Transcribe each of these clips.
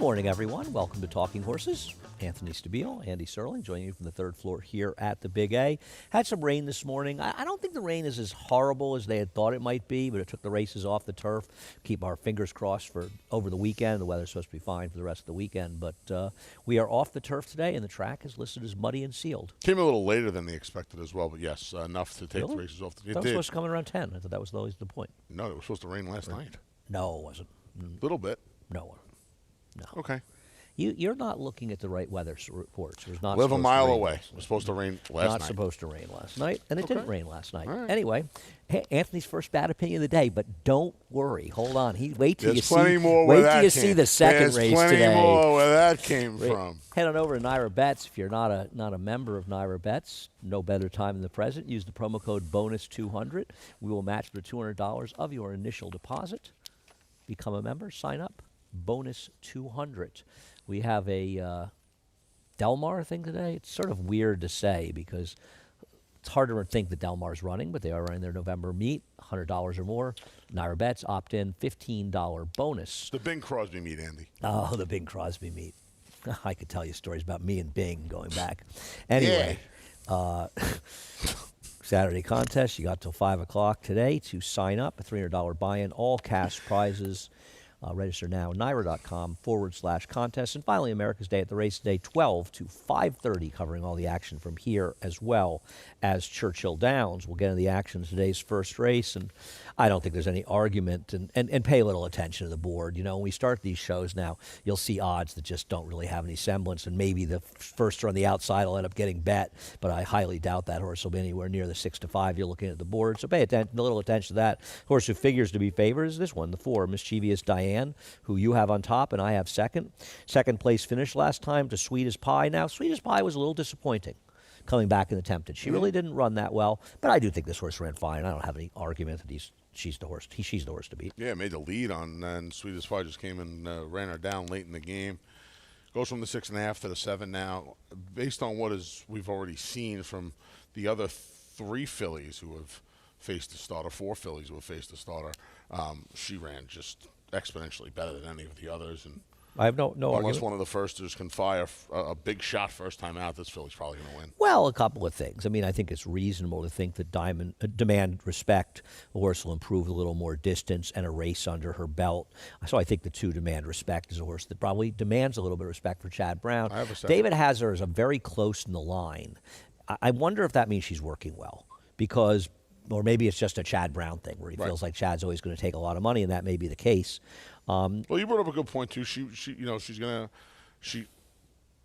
morning, everyone. Welcome to Talking Horses. Anthony Stabile, Andy Serling, joining you from the third floor here at the Big A. Had some rain this morning. I don't think the rain is as horrible as they had thought it might be, but it took the races off the turf. Keep our fingers crossed for over the weekend. The weather's supposed to be fine for the rest of the weekend, but we are off the turf today, and the track is listed as muddy and sealed. Came a little later than they expected as well, but yes, enough to take the races off. It was supposed to come in around 10. I thought that was always the point. No, it was supposed to rain last night. No, it wasn't. A little bit. No. Okay. You're not looking at the right weather reports. It was not Live a mile away. It was supposed to rain last night. Not supposed to rain last night, and it didn't rain last night. Right. Anyway, Anthony's first bad opinion of the day, but don't worry. Hold on. Wait till you see the second race today. There's plenty more where that came from. Head on over to Naira Bets. If you're not a member of Naira Bets, no better time than the present. Use the promo code BONUS200. We will match the $200 of your initial deposit. Become a member. Sign up. BONUS200. We have a Del Mar thing today. It's sort of weird to say because it's hard to think that Del Mar's running, but they are running their November meet, $100 or more. Naira Bets, opt-in, $15 bonus. The Bing Crosby meet, Andy. Oh, the Bing Crosby meet. I could tell you stories about me and Bing going back. Anyway, Saturday contest. You got till 5 o'clock today to sign up. A $300 buy-in, all cash prizes. Register now, naira.com/contest. And finally, America's Day at the Race today, 12 to 5:30, covering all the action from here as well as Churchill Downs. We'll get into the action of today's first race, and I don't think there's any argument, and pay a little attention to the board. You know, when we start these shows now, you'll see odds that just don't really have any semblance, and maybe the first on the outside will end up getting bet, but I highly doubt that horse will be anywhere near the 6 to 5 you're looking at the board. So pay a little attention to that. Horse who figures to be favored is this one, the 4, Mischievous Diane, who you have on top and I have second. Second place finish last time to Sweet as Pie. Now, Sweet as Pie was a little disappointing coming back in the Tempted. She really didn't run that well, but I do think this horse ran fine. I don't have any argument that she's the horse to beat. Yeah, made the lead on, and Sweet as Pie just came and ran her down late in the game. Goes from the 6.5 to the 7 now. Based on what we've already seen from the other 3 fillies who have faced the starter, 4 fillies who have faced the starter, she ran just exponentially better than any of the others. And I have no I guess one of the firsters can fire a big shot first time out. This filly's probably going to win. Well, a couple of things. I mean, I think it's reasonable to think that Demand Respect, the horse will improve a little more distance and a race under her belt. So I think the 2 Demand Respect is a horse that probably demands a little bit of respect for Chad Brown. David has her as a very close in the line. I wonder if that means she's working well because, or maybe it's just a Chad Brown thing where he feels like Chad's always going to take a lot of money, and that may be the case. Well, you brought up a good point too. She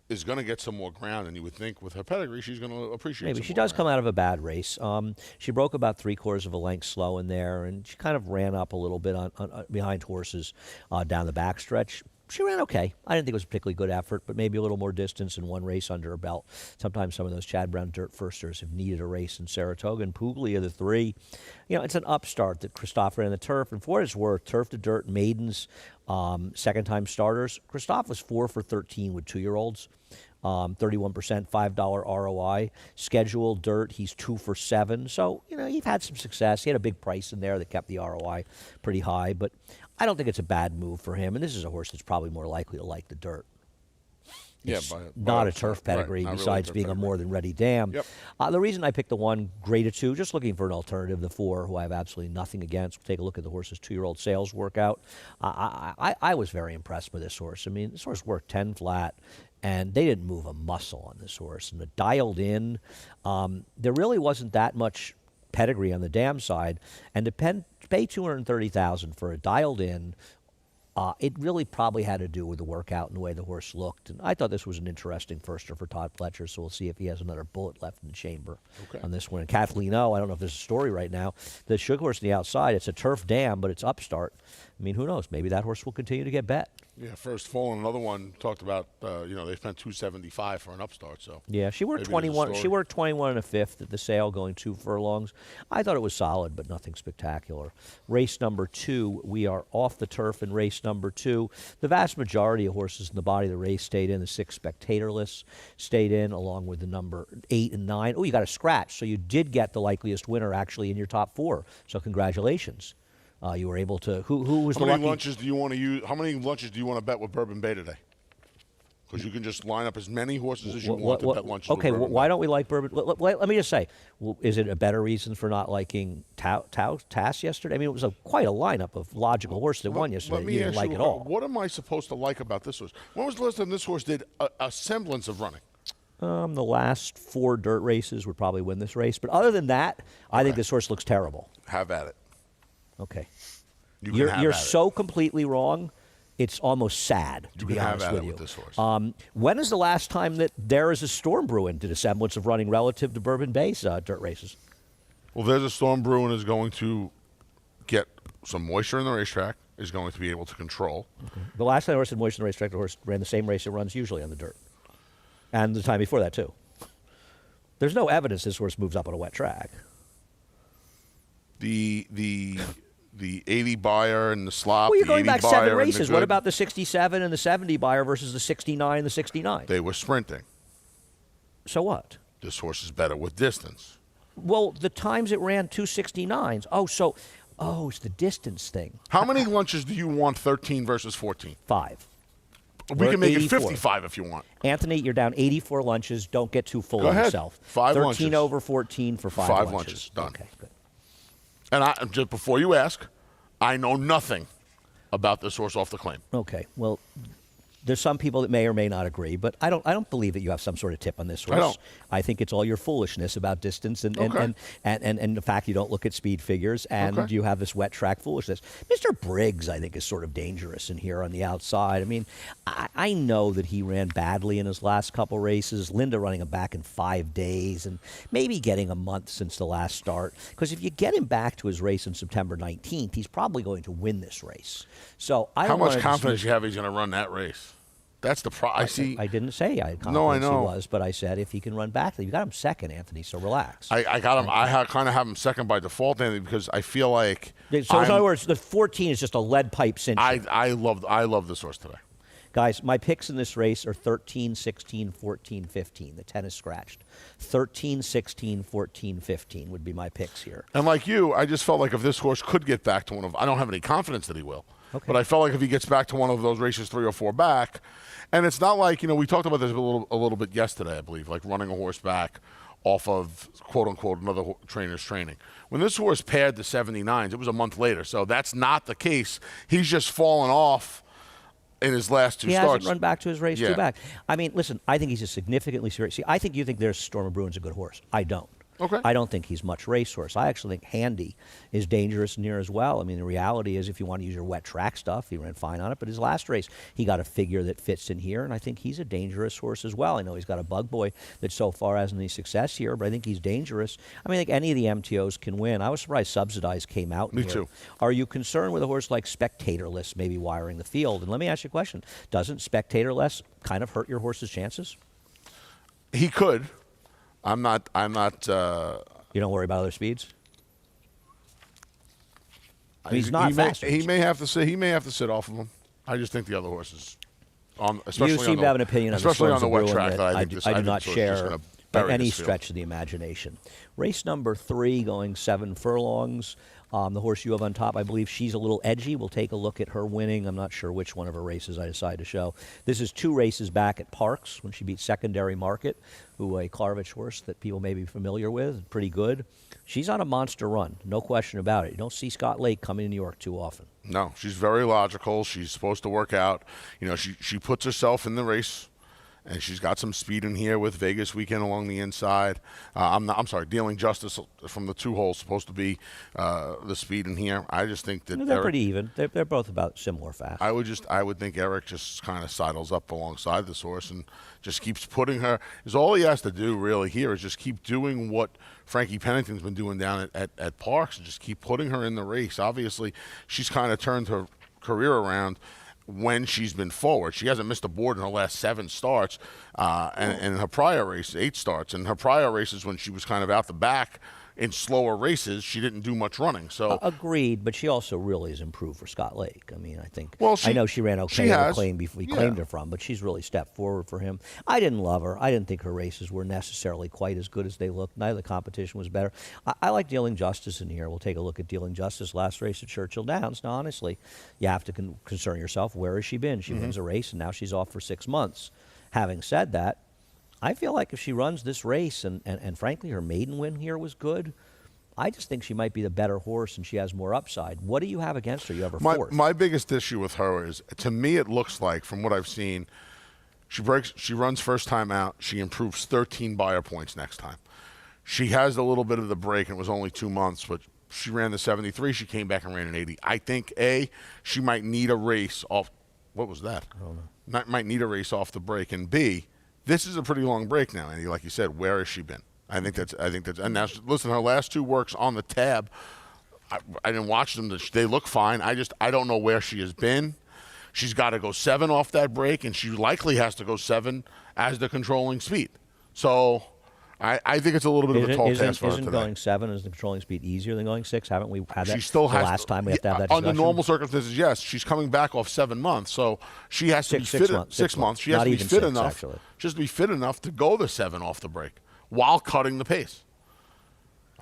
is gonna get some more ground, and you would think with her pedigree, she's gonna appreciate. Maybe she does come out of a bad race. She broke about 3/4 of a length slow in there, and she kind of ran up a little bit on behind horses down the backstretch. She ran okay. I didn't think it was a particularly good effort, but maybe a little more distance and one race under her belt. Sometimes some of those Chad Brown dirt firsters have needed a race in Saratoga. And Puglia, the 3, it's an upstart that Christophe ran the turf. And for what it's worth, turf to dirt maidens, second-time starters. Christophe was 4 for 13 with 2-year-olds. 31%, $5 ROI. Scheduled dirt, he's 2 for 7. So, you've had some success. He had a big price in there that kept the ROI pretty high. But I don't think it's a bad move for him. And this is a horse that's probably more likely to like the dirt. It's not a turf pedigree, besides being a more than ready dam. Yep. The reason I picked the 1, graded 2, just looking for an alternative, the 4, who I have absolutely nothing against. We'll take a look at the horse's 2-year-old sales workout. I was very impressed with this horse. I mean, this horse worked 10 flat, and they didn't move a muscle on this horse. And the dialed in, there really wasn't that much pedigree on the dam side. And to pay $230,000 for a dialed in, it really probably had to do with the workout and the way the horse looked. And I thought this was an interesting firster for Todd Pletcher, so we'll see if he has another bullet left in the chamber on this one. And Kathleen O, I don't know if there's a story right now. The sugar horse on the outside, it's a turf dam, but it's upstart. I mean, who knows? Maybe that horse will continue to get bet. Yeah, first fall, and another one talked about, they spent $275 for an upstart. So yeah, she worked 21. She worked 21 1/5 at the sale, going 2 furlongs. I thought it was solid, but nothing spectacular. Race number 2, we are off the turf in race number 2. The vast majority of horses in the body of the race stayed in. The 6 spectatorless stayed in, along with the number 8 and 9. Oh, you got a scratch, so you did get the likeliest winner actually in your top 4. So congratulations. You were able to. Who was the lucky? How many lunches do you want to bet with Bourbon Bay today? because you can just line up as many horses as you want to bet lunches. Okay, with Bourbon why Bay. don't we like Bourbon? Let me just say, is it a better reason for not liking Tass yesterday? I mean, it was quite a lineup of logical horses that won yesterday. Let me You didn't ask like you, it all. what am I supposed to like about this horse? When was the last time this horse did a semblance of running? The last 4 dirt races would probably win this race, but other than that, I think this horse looks terrible. Have at it. Okay, You can have you're at it. so completely wrong. It's almost sad, to You be can have honest at with it you. with this horse. When is the last time that there is a storm brewing did a semblance of running relative to Bourbon Bay's dirt races? Well, there's a storm brewing is going to get some moisture in the racetrack, is going to be able to control. The last time the horse had moisture in the racetrack, the horse ran the same race it runs usually on the dirt. And the time before that, too. There's no evidence this horse moves up on a wet track. The 80 buyer and the slop. Well, you're the going 80 back buyer 7 and the races. What good, about the 67 and the 70 buyer versus the 69 and the 69? They were sprinting. So what? This horse is better with distance. Well, the times it ran 269s. It's the distance thing. How many lunches do you want 13 versus 14? 5. We We're can make 84. it 55 if you want. Anthony, you're down 84 lunches. Don't get too full Go of ahead. yourself. 5 13 lunches. over 14 for 5 5 lunches. lunches. Done. Okay, good. And just before you ask, I know nothing about this horse off the claim. Okay. Well, there's some people that may or may not agree, but I don't believe that you have some sort of tip on this horse. I don't. I think it's all your foolishness about distance and Okay. and the fact you don't look at speed figures and Okay. you have this wet track foolishness. Mr. Briggs, I think, is sort of dangerous in here on the outside. I mean, I know that he ran badly in his last couple races. Linda running him back in 5 days and maybe getting a month since the last start. Because if you get him back to his race on September 19th, he's probably going to win this race. So I How don't much wanna confidence dismiss- you have he's going to run that race? That's the problem. I see. I didn't say I had confidence No, I know. he was, but I said if he can run back, you got him second, Anthony. So relax. I got him. Kind of have him second by default, Anthony, because I feel like. So in other words, the 14 is just a lead pipe cinch. I love this horse today. Guys, my picks in this race are 13, 16, 14, 15. The 10 is scratched. 13, 16, 14, 15 would be my picks here. And like you, I just felt like if this horse could get back to one of, I don't have any confidence that he will. Okay. But I felt like if he gets back to one of those races 3 or 4 back, and it's not like, we talked about this a little bit yesterday, I believe, like running a horse back off of, quote unquote, another trainer's training. When this horse paired the 79s, it was a month later. So that's not the case. He's just fallen off in his last 2 He starts. hasn't run back to his race Yeah. 2 back. I mean, listen, I think he's a significantly serious. See, I think you think there's Storm of Bruin's a good horse. I don't. Okay. I don't think he's much racehorse. I actually think Handy is dangerous in here as well. I mean, the reality is if you want to use your wet track stuff, he ran fine on it. But his last race, he got a figure that fits in here, and I think he's a dangerous horse as well. I know he's got a bug boy that so far hasn't any success here, but I think he's dangerous. I mean, I think any of the MTOs can win. I was surprised Subsidized came out in Me here. too. Are you concerned with a horse like Spectatorless maybe wiring the field? And let me ask you a question. Doesn't Spectatorless kind of hurt your horse's chances? He could. I'm not. You don't worry about other speeds? He's not he may, faster. he may have to sit. He may have to sit off of him. I just think the other horses, especially You seem to have an opinion on especially the on the Storms wet of Bruin track. that That I I think do, this, I do think not this horse is just share gonna by bury any this field. stretch of the imagination. Race number 3 going 7 furlongs. The horse you have on top, I believe she's a little edgy. We'll take a look at her winning. I'm not sure which one of her races I decide to show. This is 2 races back at Parks when she beat Secondary Market, who a Klarvich horse that people may be familiar with, pretty good. She's on a monster run, no question about it. You don't see Scott Lake coming to New York too often. No, she's very logical. She's supposed to work out. She puts herself in the race, and she's got some speed in here with Vegas Weekend along the inside. I'm sorry, Dealing Justice from the 2 holes supposed to be the speed in here. I just think that They're Eric, pretty even. They're both about similar fast. I would think Eric just kind of sidles up alongside this horse and just keeps putting her. Is all he has to do really here is just keep doing what Frankie Pennington's been doing down at Parks and just keep putting her in the race. Obviously, she's kind of turned her career around when she's been forward. She hasn't missed a board in her last 7 starts, and in her prior race, 8 starts. In her prior races, when she was kind of out the back in slower races, she didn't do much running. So Agreed, but she also really has improved for Scott Lake. I mean, I think. Well, I know she ran okay she in the has. claim before we Yeah. claimed her from, but she's really stepped forward for him. I didn't love her. I didn't think her races were necessarily quite as good as they looked. Neither the competition was better. I like Dealing Justice in here. We'll take a look at Dealing Justice last race at Churchill Downs. Now, honestly, you have to concern yourself. Where has she been? She wins a race, and now she's off for 6 months. Having said that, I feel like if she runs this race, and frankly, her maiden win here was good, I just think she might be the better horse and she has more upside. What do you have against her? You have her fourth. My biggest issue with her is, to me, it looks like, from what I've seen, she runs first time out, she improves 13 buyer points next time. She has a little bit of the break, and it was only 2 months, but she ran the 73, she came back and ran an 80. I think, A, she might need a race off. What was that? I don't know. Might need a race off the break. And B, this is a pretty long break now, Andy. Like you said, where has she been? I think that's. And now, listen, her last 2 works on the tab. I didn't watch them. They look fine. I don't know where she has been. She's got to go 7 off that break, and she likely has to go 7 as the controlling speed. So I think it's a little bit of a tall task for her today. Isn't going 7 as the controlling speed easier than going 6? Haven't we had that? She still the has last time we have to have that under discussion? normal circumstances, yes. She's coming back off 7 months, so she has to be fit. 6 months. She has Not to be even fit 6, enough. actually. She has to be fit enough to go the 7 off the break while cutting the pace.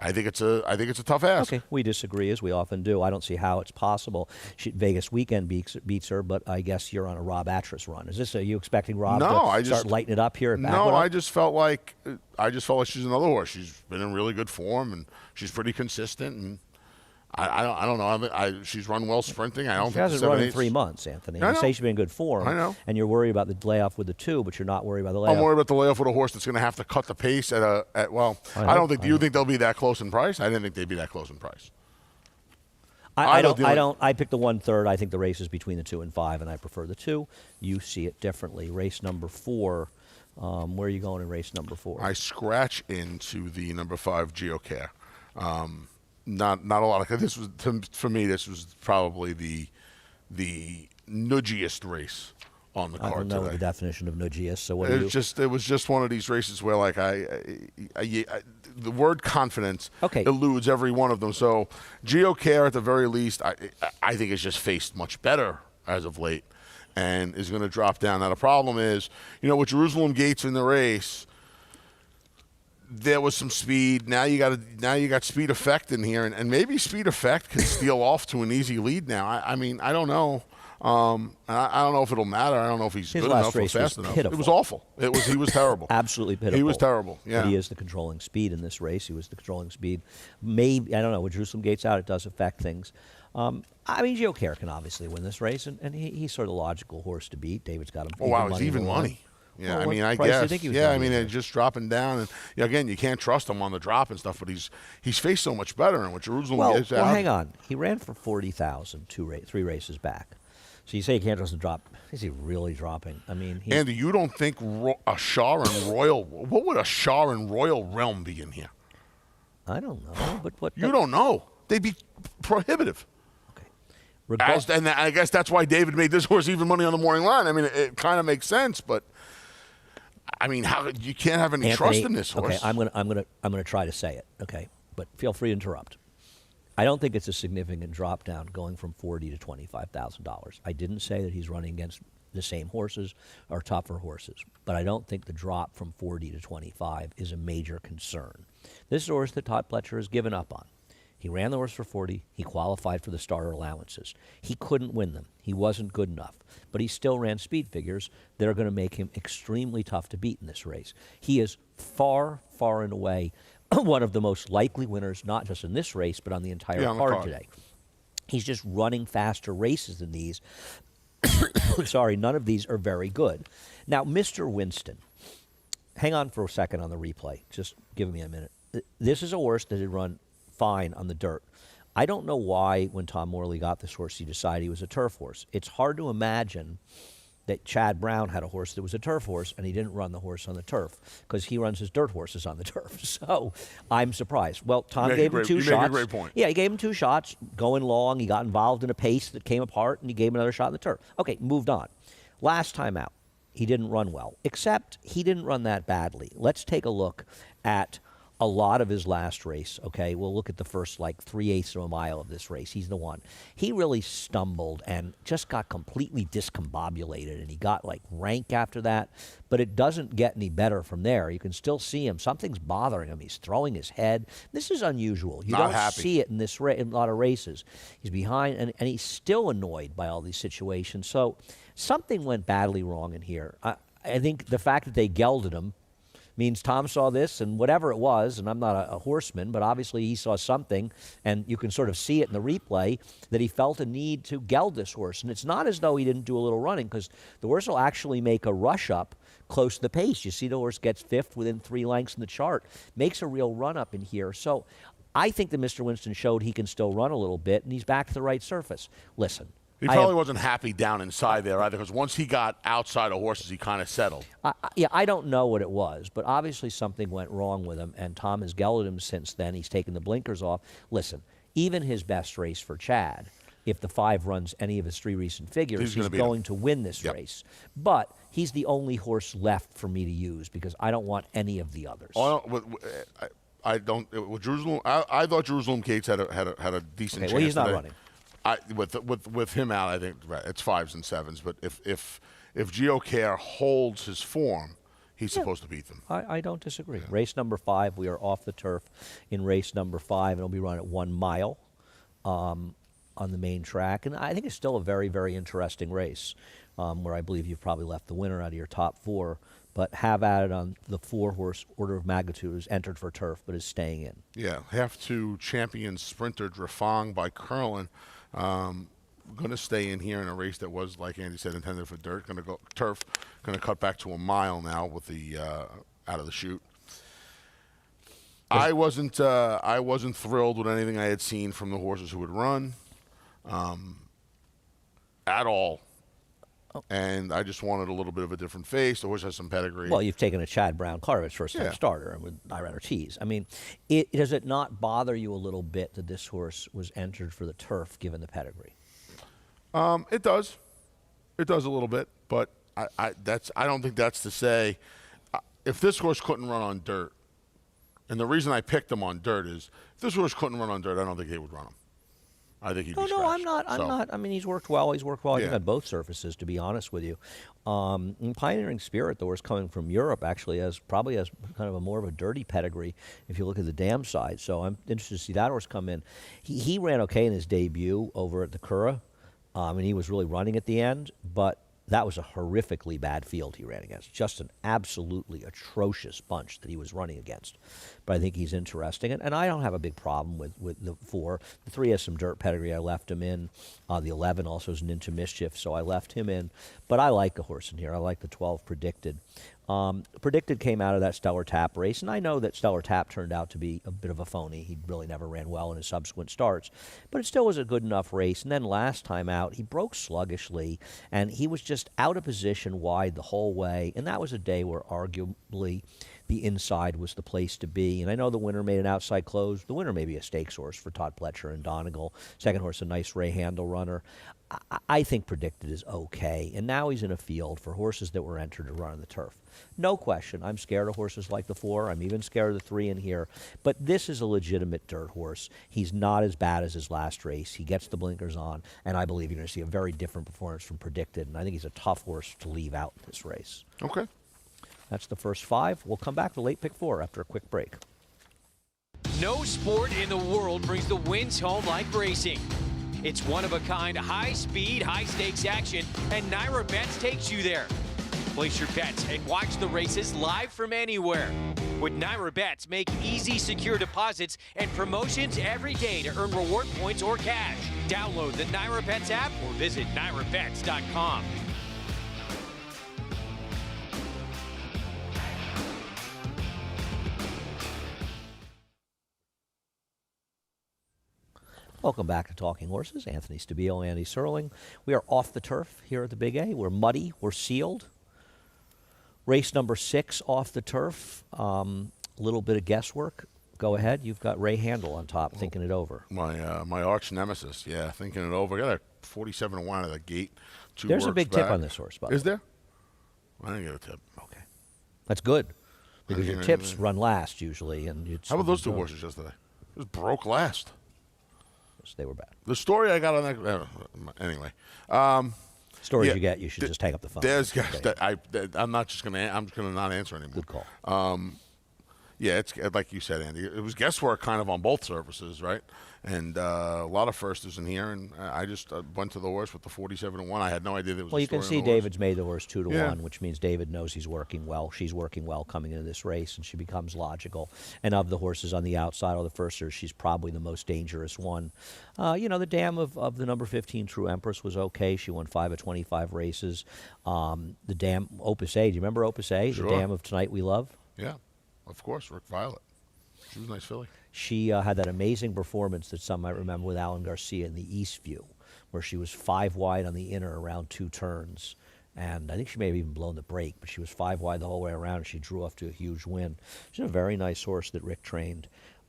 I think it's a tough ask. Okay, we disagree, as we often do. I don't see how it's possible. Vegas Weekend beats her, but I guess you're on a Rob Atras run. Are you expecting Rob to start lighting it up here at No, I just felt like she's another horse. She's been in really good form, and she's pretty consistent. And I don't know. She's run well sprinting. I don't She think hasn't run in 3 months, Anthony. You say she's been in good form. I know. And you're worried about the layoff with the 2, but you're not worried about the layoff. I'm worried about the layoff with a horse that's going to have to cut the pace I don't think. Do you think they'll be that close in price? I didn't think they'd be that close in price. I don't. I picked the 1/3. I think the race is between the 2 and 5, and I prefer the 2. You see it differently. Race number 4. Where are you going in race number 4? I scratch into the number 5 Geocare. Not a lot of this was for me. This was probably the nudgiest race on the card I don't know today. the definition of nudgiest. So what? It was just one of these races where, like, the word confidence eludes every one of them. So Geocare, at the very least, I think is just faced much better as of late, and is going to drop down. Now the problem is, with Jerusalem Gates in the race, there was some speed. Now you got Speed Effect in here, and maybe Speed Effect can steal off to an easy lead now. I mean, I don't know. I don't know if it'll matter. I don't know if he's good enough or fast enough. Pitiful. It was awful. He was terrible. Absolutely pitiful. He was terrible. Yeah. But he is the controlling speed in this race. He was the controlling speed. Maybe, I don't know, with Jerusalem Gates out, it does affect things. I mean, Geocare can obviously win this race, and he's sort of a logical horse to beat. David's got him. Oh, wow, it's even money. Yeah, Well, I mean, I price do you guess. think he was Yeah, gonna I be mean, there? it's just dropping down, and again, you can't trust him on the drop and stuff. But he's faced so much better, and with Jerusalem, Well, Gates out. hang on. He ran for 40,000 3 races back. So you say you can't trust him to drop. Is he really dropping? I mean, Andy, you don't think a Shah and Royal? What would a Shah and Royal Realm be in here? I don't know, but what? You don't know. They'd be prohibitive. Okay. And I guess that's why David made this horse even money on the morning line. I mean, it kind of makes sense, but I mean, how you can't have any trust in this horse. Okay, I'm gonna try to say it. Okay, but feel free to interrupt. I don't think it's a significant drop down going from $40,000 to $25,000. I didn't say that he's running against the same horses or tougher horses, but I don't think the drop from 40 to 25 is a major concern. This is a horse that Todd Pletcher has given up on. He ran the horse for 40. He qualified for the starter allowances. He couldn't win them. He wasn't good enough. But he still ran speed figures that are going to make him extremely tough to beat in this race. He is far, far and away one of the most likely winners, not just in this race, but on the entire card today. He's just running faster races than these. Sorry, none of these are very good. Now, Mr. Winston, hang on for a second on the replay. Just give me a minute. This is a horse that had run fine on the dirt. I don't know why, when Tom Morley got this horse, he decided he was a turf horse. It's hard to imagine that Chad Brown had a horse that was a turf horse and he didn't run the horse on the turf because he runs his dirt horses on the turf. So I'm surprised. Well, Tom gave him 2 shots. You make a great point. Yeah, he gave him 2 shots, going long. He got involved in a pace that came apart, and he gave him another shot on the turf. Okay, moved on. Last time out, he didn't run well, except he didn't run that badly. Let's take a look at a lot of his last race, okay? We'll look at the first, 3/8 of a mile of this race. He's the one. He really stumbled and just got completely discombobulated, and he got, rank after that. But it doesn't get any better from there. You can still see him. Something's bothering him. He's throwing his head. This is unusual. You don't see it in this in a lot of races. He's behind, and he's still annoyed by all these situations. So something went badly wrong in here. I think the fact that they gelded him means Tom saw this and whatever it was, and I'm not a horseman, but obviously he saw something, and you can sort of see it in the replay, that he felt a need to geld this horse. And it's not as though he didn't do a little running, because the horse will actually make a rush up close to the pace. You see the horse gets fifth within 3 lengths in the chart, makes a real run up in here. So I think that Mr. Winston showed he can still run a little bit, and he's back to the right surface. Listen. He probably wasn't happy down inside there either, because once he got outside of horses, he kind of settled. I don't know what it was, but obviously something went wrong with him, and Tom has gelded him since then. He's taken the blinkers off. Listen, even his best race for Chad, if the 5 runs any of his 3 recent figures, he's going to win this race. But he's the only horse left for me to use, because I don't want any of the others. I don't. With Jerusalem, I thought Jerusalem Gates had a decent chance. Well, he's not today. running. With him out, I think it's 5s and 7s. But if GeoCare holds his form, he's supposed to beat them. I don't disagree. Race number 5, we are off the turf in race number 5, and it'll be run at 1 mile on the main track. And I think it's still a very, very interesting race, where I believe you've probably left the winner out of your top 4. But have added on the 4-horse order of magnitude who's entered for turf but is staying in. Yeah, half 2 champion sprinter Drafong by Curlin. Going to stay in here in a race that was, like Andy said, intended for dirt. Going to go turf. Going to cut back to 1 mile now with the out of the chute. I wasn't thrilled with anything I had seen from the horses who would run at all. And I just wanted a little bit of a different face. The horse has some pedigree. Well, you've taken a Chad Brown Carter's first-time starter, and with I'd rather tease. I mean, does it not bother you a little bit that this horse was entered for the turf, given the pedigree? It does. It does a little bit, but I don't think that's to say if this horse couldn't run on dirt, and the reason I picked him on dirt is if this horse couldn't run on dirt, I don't think they would run him. I think he'd be scratched. I'm not. I mean, he's worked well. He's worked well I think on both surfaces, to be honest with you. In Pioneering Spirit, the horse coming from Europe actually probably has kind of a more of a dirty pedigree if you look at the dam side. So I'm interested to see that horse come in. He ran okay in his debut over at the Curragh, and he was really running at the end, but that was a horrifically bad field he ran against. Just an absolutely atrocious bunch that he was running against. But I think he's interesting. And I don't have a big problem with the 4. The 3 has some dirt pedigree. I left him in. The 11 also is an into mischief, so I left him in. But I like the horse in here. I like the 12 Predicted. Predicted came out of that Stellar Tap race, and I know that Stellar Tap turned out to be a bit of a phony. He really never ran well in his subsequent starts, but it still was a good enough race. And then last time out, he broke sluggishly, and he was just out of position wide the whole way, and that was a day where arguably the inside was the place to be. And I know the winner made an outside close. The winner may be a stakes horse for Todd Pletcher and Donegal. Second horse, a nice Ray Handel runner. I think Predicted is okay. And now he's in a field for horses that were entered to run on the turf. No question. I'm scared of horses like the 4. I'm even scared of the 3 in here. But this is a legitimate dirt horse. He's not as bad as his last race. He gets the blinkers on. And I believe you're going to see a very different performance from Predicted. And I think he's a tough horse to leave out in this race. Okay. That's the first 5. We'll come back to late pick 4 after a quick break. No sport in the world brings the wins home like racing. It's one-of-a-kind, high-speed, high-stakes action, and Naira Bets takes you there. Place your bets and watch the races live from anywhere. With Naira Bets, make easy, secure deposits and promotions every day to earn reward points or cash. Download the Naira Bets app or visit NairaBets.com. Welcome back to Talking Horses. Anthony Stabile, Andy Serling. We are off the turf here at the Big A. We're muddy. We're sealed. Race number 6 off the turf. A little bit of guesswork. Go ahead. You've got Ray Handel on top, thinking it over. My arch nemesis, thinking it over. Got a 47-1 out of the gate. There's a big tip on this horse, by the way. Is there? I didn't get a tip. Okay. That's good, because your tips run last usually. And how about those 2 horses yesterday? It was broke last. They were bad. The story I got on that, anyway. Stories you get, you should just hang up the phone. I'm not just gonna. I'm just gonna not answer anymore. Good call. Yeah, it's like you said, Andy. It was guesswork kind of on both surfaces, right? And a lot of firsters in here, and I just went to the horse with the 47-1. I had no idea there was. Well, a you can story see on the horse. David's made the horse 2-1, Yeah. which means David knows he's working well. She's working well coming into this race, and she becomes logical. And of the horses on the outside, or the firsters, she's probably the most dangerous one. The dam of the number 15 True Empress was okay. She won 5 of 25 races. The dam Opus A. Do you remember Opus A? Sure. The dam of Tonight We Love. Yeah, of course, Rick Violet. She was a nice filly. She had that amazing performance that some might remember with Alan Garcia in the Eastview, where she was 5 wide on the inner around 2 turns. And I think she may have even blown the brake, but she was 5 wide the whole way around, and she drew off to a huge win. She's a very nice horse that Rick trained.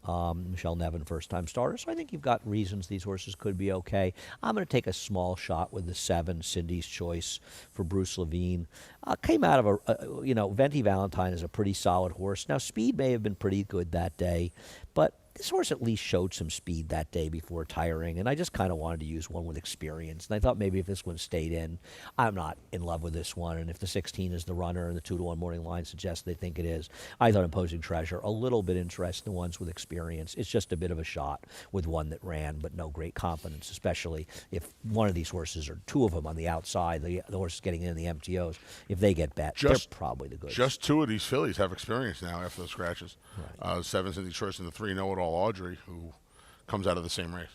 Michelle Nevin, first-time starter. So I think you've got reasons these horses could be okay. I'm going to take a small shot with the 7, Cindy's Choice, for Bruce Levine. Came out of Venti Valentine is a pretty solid horse. Now, speed may have been pretty good that day, but this horse at least showed some speed that day before tiring, and I just kind of wanted to use one with experience. And I thought maybe if this one stayed in, I'm not in love with this one. And if the 16 is the runner and the 2-1 morning line suggests they think it is, I thought Imposing Treasure a little bit interested in the ones with experience. It's just a bit of a shot with one that ran, but no great confidence, especially if one of these horses, or 2 of them on the outside, the horses getting in the MTOs, if they get bet, they're probably the goods. Just 2 of these fillies have experience now after the scratches. Right. 7, Cindy's Choice, and the 3, Know-It-All Audrey, who comes out of the same race.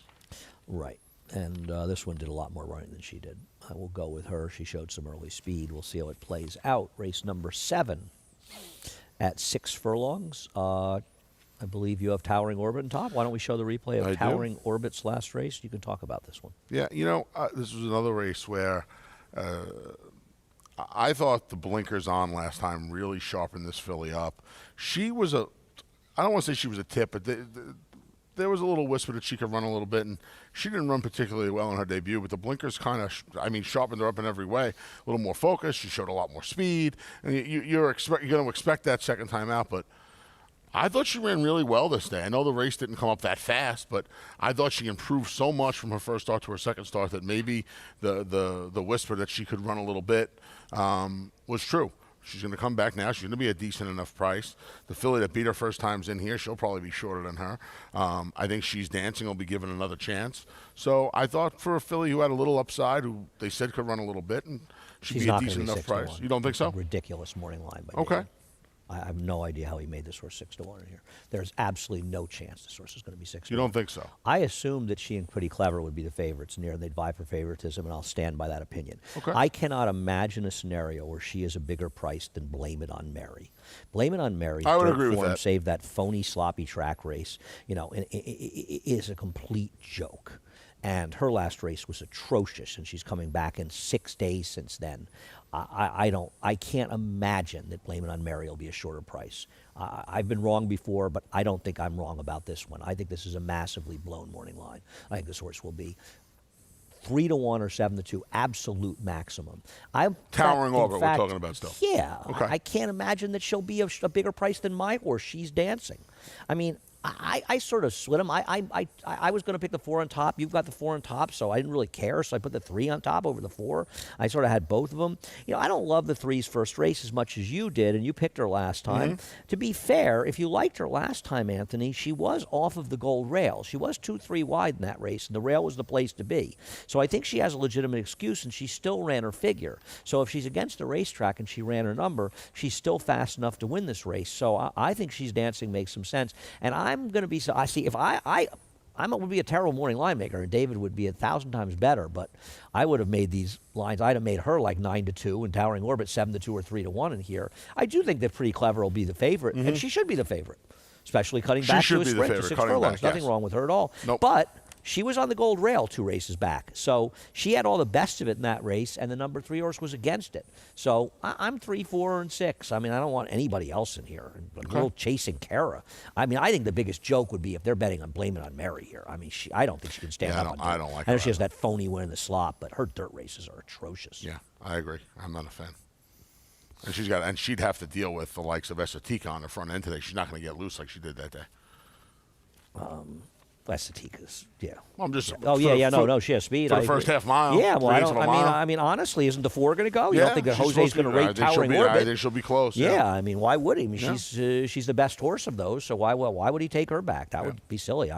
Right. And this one did a lot more running than she did. I will go with her. She showed some early speed. We'll see how it plays out. Race number 7 at 6 furlongs. I believe you have Towering Orbit on top. Why don't we show the replay of Towering Orbit's last race? You can talk about this one. Yeah, this was another race where I thought the blinkers on last time really sharpened this filly up. She was I don't want to say she was a tip, but there was a little whisper that she could run a little bit, and she didn't run particularly well in her debut, but the blinkers kind of, sharpened her up in every way. A little more focus. She showed a lot more speed, and you're going to expect that second time out, but I thought she ran really well this day. I know the race didn't come up that fast, but I thought she improved so much from her first start to her second start that maybe the whisper that she could run a little bit was true. She's going to come back now. She's going to be a decent enough price. The filly that beat her first time's in here. She'll probably be shorter than her. I think She's Dancing will be given another chance. So I thought for a filly who had a little upside, who they said could run a little bit, and she'd be a decent enough price. You don't think so? Ridiculous morning line by Okay. David. I have no idea how he made this horse 6-1 in here. There's absolutely no chance this horse is going to be 6-1. You don't think so? I assumed that She and Pretty Clever would be the favorites near, and they'd vie for favoritism, and I'll stand by that opinion. Okay. I cannot imagine a scenario where she is a bigger price than Blame It on Mary. Blame It on Mary. I would dirt agree with form, that. Save that phony, sloppy track race. It is a complete joke. And her last race was atrocious, and she's coming back in 6 days since then. I can't imagine that Blame It on Mary will be a shorter price. I've been wrong before, but I don't think I'm wrong about this one. I think this is a massively blown morning line. I think this horse will be 3-1 or 7-2, absolute maximum. Towering Orbit, we're talking about still. Yeah, Okay. I can't imagine that she'll be a bigger price than my horse. She's Dancing. I mean, I sort of split them. I was going to pick the 4 on top. You've got the 4 on top, so I didn't really care. So I put the 3 on top over the 4. I sort of had both of them. I don't love the 3's first race as much as you did, and you picked her last time. To be fair, if you liked her last time, Anthony, she was off of the gold rail. She was 2-3 wide in that race, and the rail was the place to be. So I think she has a legitimate excuse, and she still ran her figure. So if she's against the racetrack and she ran her number, she's still fast enough to win this race. So I think She's Dancing makes some sense. And I'm going to be, I see, if I would be a terrible morning line maker, and David would be 1,000 times better, but I would have made these lines. I'd have made her like 9-2 and Towering Orbit 7-2 or 3-1 in here. I do think that Pretty Clever will be the favorite, and she should be the favorite, especially cutting back to a sprint to 6 furlongs. Nothing wrong with her at all. Nope. But she was on the gold rail 2 races back. So she had all the best of it in that race, and the number 3 horse was against it. So I'm 3, 4, and 6. I mean, I don't want anybody else in here. A little Chasing Kara. I mean, I think the biggest joke would be if they're betting on Blame It on Mary here. I mean, I don't think she can stand up. I don't like I know her she has either. that phony win in the slot, but her dirt races are atrocious. Yeah, I agree. I'm not a fan. And she'd have to deal with the likes of Esotica on the front end today. She's not going to get loose like she did that day. Westatica's, yeah. Well, I'm just. Oh yeah. No. She has speed. For the first half mile. Yeah. Well, 3/8 of a mile. I mean, honestly, isn't the 4 going to go? You Yeah, don't think that she's Jose's supposed going to be- rate towering I orbit? think she'll be close. Yeah. I mean, why would he? I mean, Yeah. she's the best horse of those. So why would he take her back? That would be silly.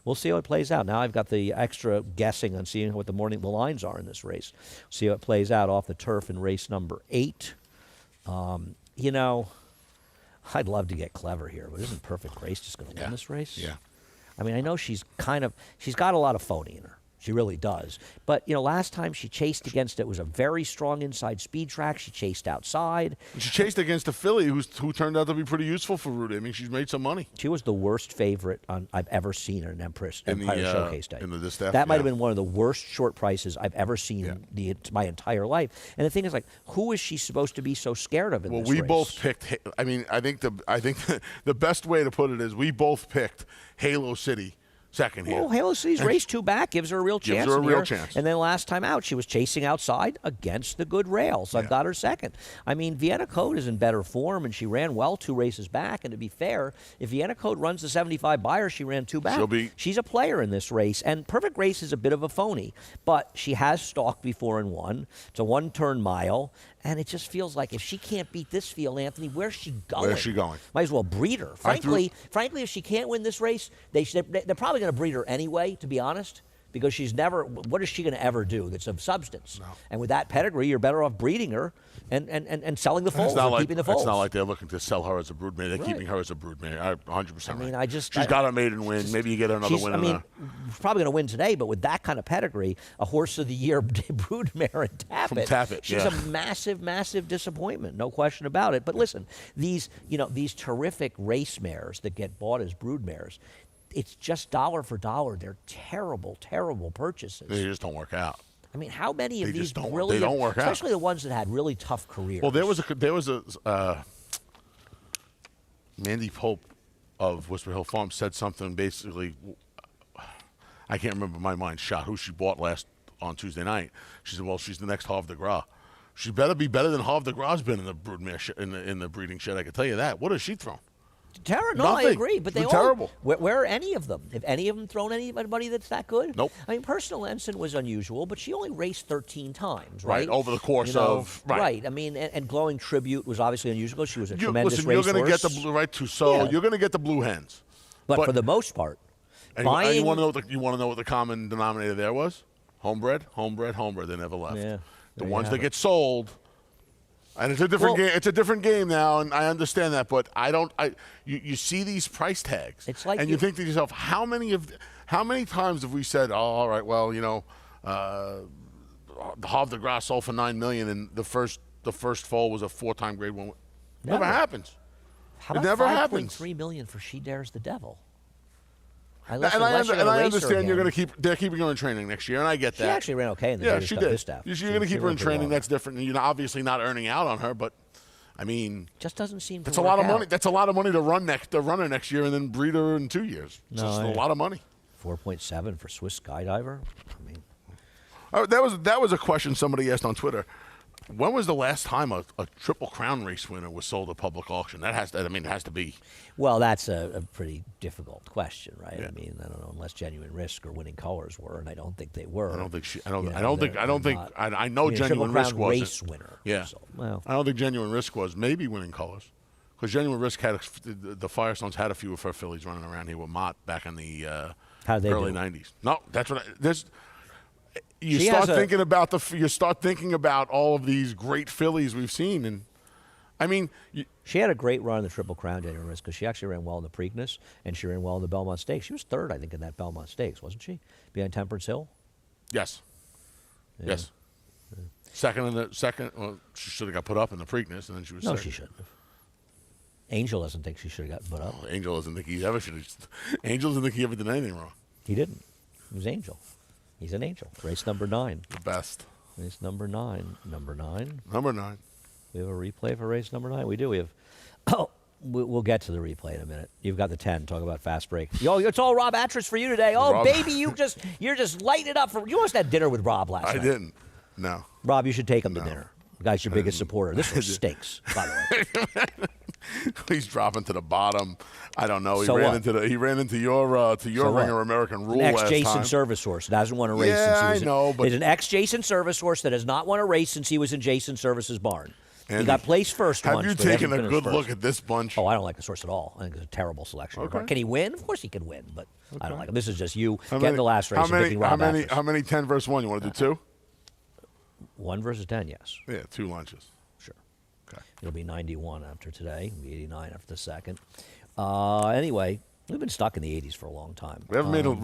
We'll see how it plays out. Now I've got the extra guessing on seeing what the lines are in this race. See how it plays out off the turf in race number 8. You know, I'd love to get clever here, but isn't Perfect Grace just going to win this race? Yeah. I mean, I know she's got a lot of phony in her. She really does. But, you know, last time she chased against it was a very strong inside speed track. She chased outside. She chased against a filly who turned out to be pretty useful for Rudy. I mean, she's made some money. She was the worst favorite I've ever seen in an Empire Showcase Day. In the distaff, that might have been one of the worst short prices I've ever seen my entire life. And the thing is, like, who is she supposed to be so scared of in this race? Well, we both picked. I mean, I think the best way to put it is we both picked Halo City second here. Well, Halo City's race 2 back gives her a real chance. Gives her a real here. chance. And then last time out, she was chasing outside against the good rail. So I've got her second. I mean, Vienna Code is in better form, and she ran well 2 races back. And to be fair, if Vienna Code runs the 75 Buyer, she ran 2 back. She's a player in this race. And Perfect Grace is a bit of a phony, but she has stalked before and won. It's a 1-turn mile. And it just feels like if she can't beat this field, Anthony, where's she going? Where's she going? Might as well breed her. Frankly, if she can't win this race, they're probably going to breed her anyway, to be honest, because she's never. What is she going to ever do that's of substance? No. And with that pedigree, you're better off breeding her and selling the foals and keeping the foals. It's not like they're looking to sell her as a broodmare. They're keeping her as a broodmare. 100%. I mean, she's got a maiden win. Maybe you get another win. I mean, probably going to win today, but with that kind of pedigree, a horse of the year broodmare and Tappet. She's a massive, massive disappointment, no question about it. But listen, these terrific race mares that get bought as broodmares, it's just dollar for dollar. They're terrible, terrible purchases. They just don't work out. I mean, how many of these don't brilliant, work out. especially the ones that had really tough careers? Well, there was a Mandy Pope of Whisper Hill Farm said something basically. I can't remember, my mind's shot. Who she bought last on Tuesday night? She said, "Well, she's the next Havre de Gras. She better be better than Havre de Gras been in the broodmare in the breeding shed. I can tell you that. What has she thrown? Terrible. No, Nothing. I agree. But They're all terrible. Where are any of them? Have any of them thrown anybody that's that good? Nope. I mean, Personal Ensign was unusual, but she only raced 13 times, right? Over the course of right. I mean, and Glowing Tribute was obviously unusual. She was a tremendous listen, racehorse. you're going to get the blue you're going to get the blue hens. But for the most part, and you want to know what the common denominator there was? Homebred. They never left. Yeah, the ones that get sold. And it's a different game. It's a different game now, and I understand that. But you see these price tags, and you think to yourself, how many times have we said, "Oh, all right, well, the Havre de Gras sold for $9 million, and the first foal was a 4-time Grade 1." Never happens. How about it never happens. $5.3 million for She Dares the Devil? I understand they're keeping her in training next year, and I get that. She actually ran okay in the she did. You're going to keep her in training. That's different. You're obviously not earning out on her, but I mean, just doesn't seem. That's a lot of money. That's a lot of money to run her next year, and then breed her in 2 years. It's just a lot of money. 4.7 for Swiss Skydiver. I mean, that was a question somebody asked on Twitter. When was the last time a Triple Crown race winner was sold at public auction? It has to be. Well, that's a pretty difficult question, right? Yeah. I mean, I don't know, unless Genuine Risk or Winning Colors were, and I don't think they were. I know Genuine Risk was race winner. Yeah. So, well, I don't think Genuine Risk was. Maybe Winning Colors, because Genuine Risk had the Firestones had a few of her fillies running around here with Mott back in the early '90s. No, that's what You start thinking about all of these great fillies we've seen, and I mean, she had a great run in the Triple Crown, Genuine Risk, because she actually ran well in the Preakness, and she ran well in the Belmont Stakes. She was third, I think, in that Belmont Stakes, wasn't she? Behind Temperance Hill. Yes. Yeah. Yes. Yeah. Second. Well, she should have got put up in the Preakness, and then she was. No, second. she shouldn't have. Angel doesn't think she should have gotten put up. Oh, Angel doesn't think he ever should have. Angel doesn't think he ever did anything wrong. He didn't. It was Angel. He's an angel. Race number 9. The best. Race number 9. Number 9. Number 9. We have a replay for race number 9. We do. We have. Oh, we'll get to the replay in a minute. You've got the 10. Talk about fast break. Yo, it's all Rob Atras for you today. Oh, Rob. Baby, you're just lighting it up for. You must have had dinner with Rob last night. I didn't. No. Rob, you should take him to dinner. The guy's your biggest supporter. This one stinks, by the way. He's dropping to the bottom. I don't know. So what? He ran into your So Ringer what? American Rule An last ex-Jason time. service horse that hasn't won a race Yeah, since he was I know, but there's an ex-Jason service horse that has not won a race since he was in Jason Service's barn. He Andy, got placed first have once, you but he hasn't taken a finished good first. look at this bunch? Oh, I don't like this horse at all. I think it's a terrible selection. Okay. Can he win? Of course he can win, but I don't like him. This is just you How getting many- the last race and picking Rob Bathurst. How many 10 versus 1? You want to do 2? 1 versus 10, yes. Yeah, 2 lunches. Sure. Okay. It'll be 91 after today. It'll be 89 after the second. Anyway, we've been stuck in the 80s for a long time. We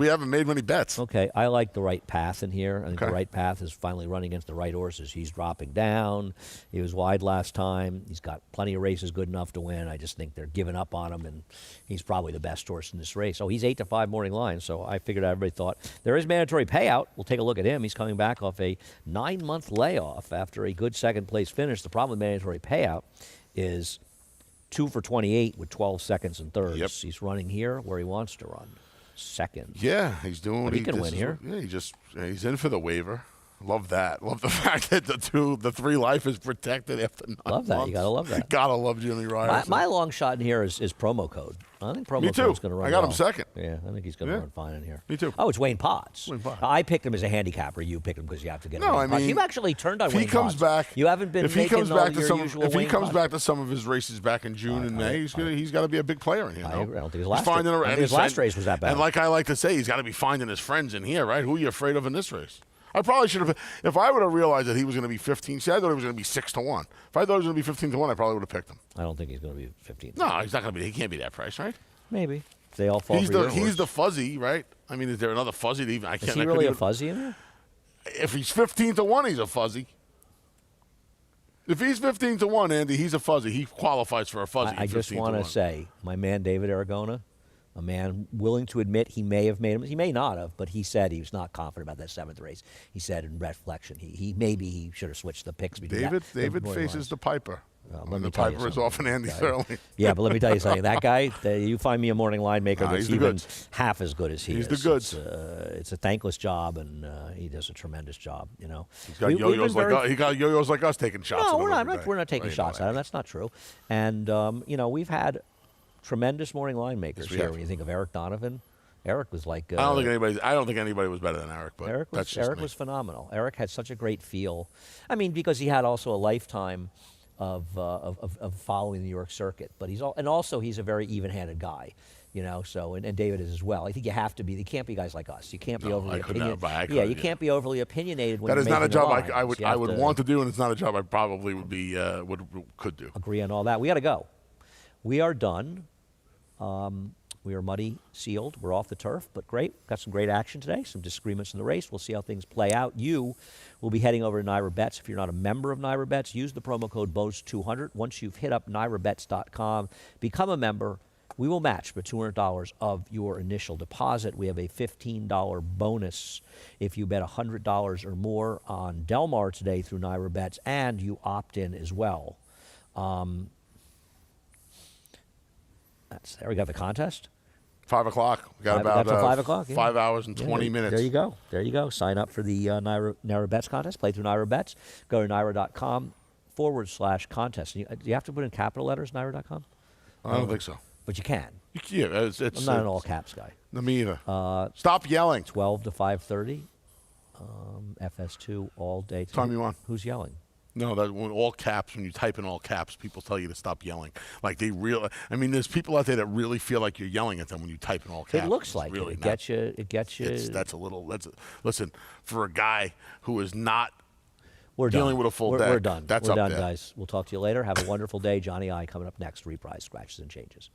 haven't made many bets. Okay, I like the right path in here. I think Okay. the right path is finally running against the right horses. He's dropping down. He was wide last time. He's got plenty of races good enough to win. I just think they're giving up on him, and he's probably the best horse in this race. Oh, he's 8-5 morning line, so I figured everybody thought there is mandatory payout. We'll take a look at him. He's coming back off a 9-month layoff after a good second place finish. The problem with mandatory payout is 2 for 28 with 12 seconds and thirds. Yep. He's running here where he wants to run. Second. Yeah, he's doing. But he can win here. Yeah, he's in for the waiver. Love that. Love the fact that the 3 life is protected after 9 Love that. You months. gotta love that. Gotta love Jimmy Ryerson. My long shot in here is promo code. I think promo Me too. code's going to run I got him well. second. Yeah, I think he's going to Yeah. run fine in here. Me too. Oh, it's Wayne Potts. Wayne Potts. I picked him as a handicapper. You picked him because you have to get him. No, Wayne I Potts. mean, You've actually turned on if Wayne he comes Potts. back, You haven't been if he making comes all back to your some, usual if he Wayne comes Potts. back to some of his races back in June and May, he's got to be a big player in here. I no? agree. I don't think his He's last finding race- a- I think and his he's- last race was that bad. And like I like to say, he's got to be finding his friends in here, right? Who are you afraid of in this race? I probably should have. If I would have realized that he was going to be 15, see, I thought he was going to be 6-1. If I thought he was going to be 15-1, I probably would have picked him. I don't think he's going to be 15. No, he's not going to be. He can't be that price, right? Maybe. They all fall He's for your the horse. fuzzy, right? I mean, is there another fuzzy? To even, I Is can't. he I really couldn't a even- fuzzy in there? If he's 15-1, he's a fuzzy. If he's 15-1, Andy, he's a fuzzy. He qualifies for a fuzzy. I just want to say, my man David Aragona, a man willing to admit he may have made him. He may not have, but he said he was not confident about that 7th race. He said in reflection, he should have switched the picks. Because David morning faces lines. the Piper. Let And me the tell you Piper is something. often Andy Sterling. Yeah, but let me tell you something. That guy, you find me a morning line maker Nah, that's he's the even goods. half as good as he He's is. the goods. It's a thankless job, and he does a tremendous job. You know, He's got we've yo-yos been like very- us. He got yo-yos like us taking shots. No, at him we're not. every day. We're not taking Well, you shots know at him. That's not true. And we've had tremendous morning line makers Yes, we here. have. When you think of Eric Donovan, Eric was like. I don't think anybody was better than Eric, but that's just me. Was phenomenal. Eric had such a great feel. I mean, because he had also a lifetime of following the New York circuit, but he's a very even-handed guy. You know, so and David is as well. I think you have to be. They can't be guys like us. You can't be No, overly I could opinionated. never, but I could, yeah, you yeah. can't be overly opinionated when That you're is not a making the job lines. I would You have to want to do, and it's not a job I probably would could do. agree on all that. We got to go. We are done. We are muddy sealed. We're off the turf, but great. Got some great action today, some disagreements in the race. We'll see how things play out. You will be heading over to Naira Bets. If you're not a member of Naira Bets, use the promo code BOWS200. Once you've hit up NairaBets.com, become a member. We will match for $200 of your initial deposit. We have a $15 bonus if you bet $100 or more on Del Mar today through Naira Bets, and you opt in as well. That's there. We got the contest. 5 o'clock. We got Five- about that's at 5 o'clock, yeah. 5 hours and Yeah, 20 minutes. There you go. There you go. Sign up for the Naira Bets contest. Play through Naira Bets. Go to Naira.com/contest. Do you have to put in capital letters, Naira.com? I don't think so. But you can. Yeah, it's I'm not an all caps guy. No, me either. Stop yelling. 12 to 5:30. FS2 all day. Time you on. Who's yelling? No, that when all caps. When you type in all caps, people tell you to stop yelling. Like they real. I mean, there's people out there that really feel like you're yelling at them when you type in all caps. It looks It's like really it. It not. gets you. It gets you. Listen, for a guy who is not We're dealing done. with a full We're deck, done. that's We're up done, there. guys. We'll talk to you later. Have a wonderful day. Johnny I coming up next. Reprise, scratches, and changes.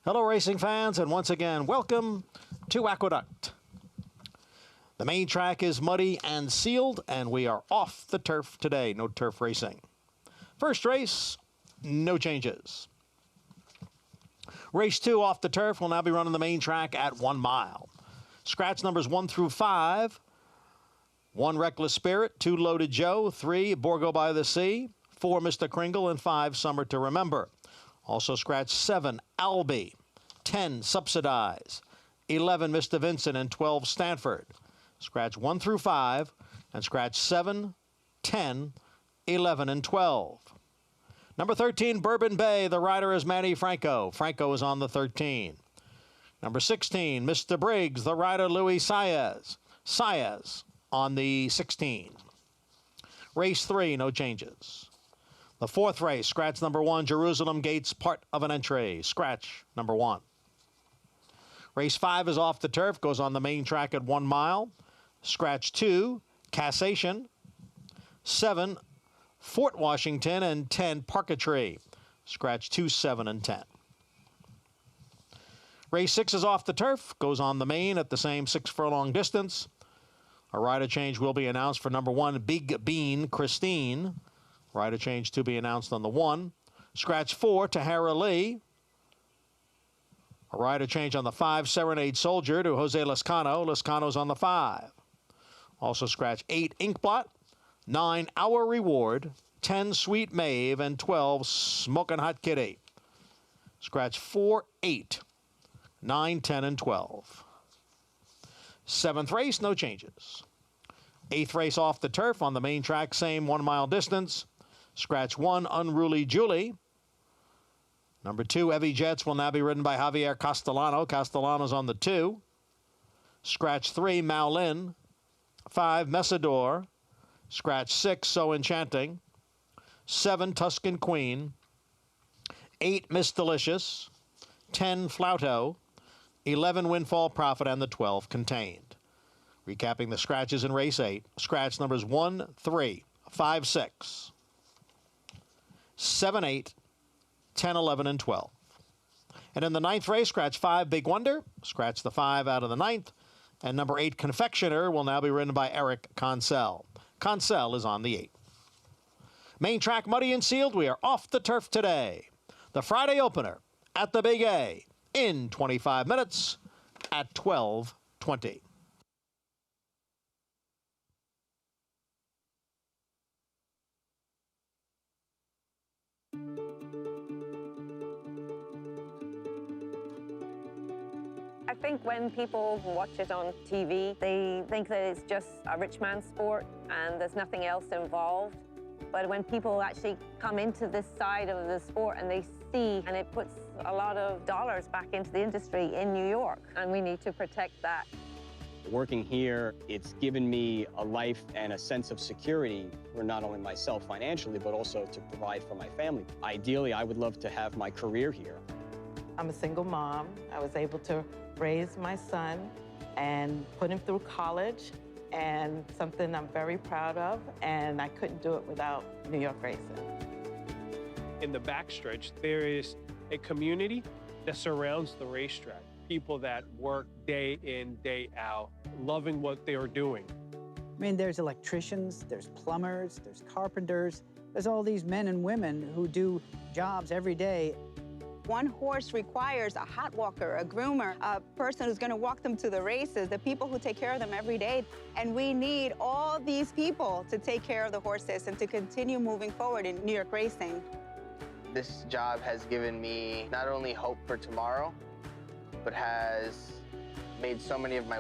Hello, racing fans, and once again, welcome to Aqueduct. The main track is muddy and sealed, and we are off the turf today. No turf racing. First race, no changes. Race 2 off the turf will now be run on the main track at 1 mile. Scratch numbers 1 through 5. 1, Reckless Spirit. 2, Loaded Joe. 3, Borgo by the Sea. 4, Mr. Kringle. And 5, Summer to Remember. Also scratch 7, Albee. 10, Subsidize. 11, Mr. Vincent. And 12, Stanford. Scratch 1 through 5. And scratch 7, 10, 11, and 12. Number 13, Bourbon Bay. The rider is Manny Franco. Franco is on the 13. Number 16, Mr. Briggs. The rider, Louis Saez. Saez on the 16. Race 3, no changes. The fourth race, scratch number 1, Jerusalem Gates, part of an entry. Scratch number 1. Race 5 is off the turf, goes on the main track at 1 mile. Scratch 2, Cassation. 7, Fort Washington, and 10, Parketry. Scratch 2, 7, and 10. Race 6 is off the turf, goes on the main at the same 6 furlong distance. A rider change will be announced for number 1, Big Bean, Christine. Rider change to be announced on the 1. Scratch 4, Tahara Lee. A rider change on the 5, Serenade Soldier, to Jose Lascano. Lascano's on the 5. Also scratch 8, Inkblot. 9, Our Reward. 10, Sweet Maeve. And 12, Smokin' Hot Kitty. Scratch 4, 8, 9, 10, and 12. 7th race, no changes. 8th race off the turf on the main track, same 1 mile distance. Scratch 1, Unruly Julie. Number 2, Evie Jets, will now be ridden by Javier Castellano. Castellano's on the 2. Scratch 3, Maolin. 5, Messidor. Scratch 6, So Enchanting. 7, Tuscan Queen. 8, Miss Delicious. 10, Flauto. 11, Windfall Profit, and the 12, Contained. Recapping the scratches in race 8. Scratch numbers 1, 3, 5, 6, 7, 8, 10, 11, and 12. And in the 9th race, scratch 5, Big Wonder. Scratch the 5 out of the 9th. And number 8, Confectioner, will now be ridden by Eric Consell. Consell is on the 8. Main track muddy and sealed. We are off the turf today. The Friday opener at the Big A in 25 minutes at 12:20. I think when people watch it on TV, they think that it's just a rich man's sport and there's nothing else involved. But when people actually come into this side of the sport and they see, and it puts a lot of dollars back into the industry in New York, and we need to protect that. Working here, it's given me a life and a sense of security for not only myself financially, but also to provide for my family. Ideally, I would love to have my career here. I'm a single mom. I was able to raise my son and put him through college, and something I'm very proud of, and I couldn't do it without New York racing. In the backstretch, there is a community that surrounds the racetrack. People that work day in, day out, loving what they are doing. I mean, there's electricians, there's plumbers, there's carpenters. There's all these men and women who do jobs every day. One horse requires a hot walker, a groomer, a person who's going to walk them to the races, the people who take care of them every day. And we need all these people to take care of the horses and to continue moving forward in New York racing. This job has given me not only hope for tomorrow, but has made so many of my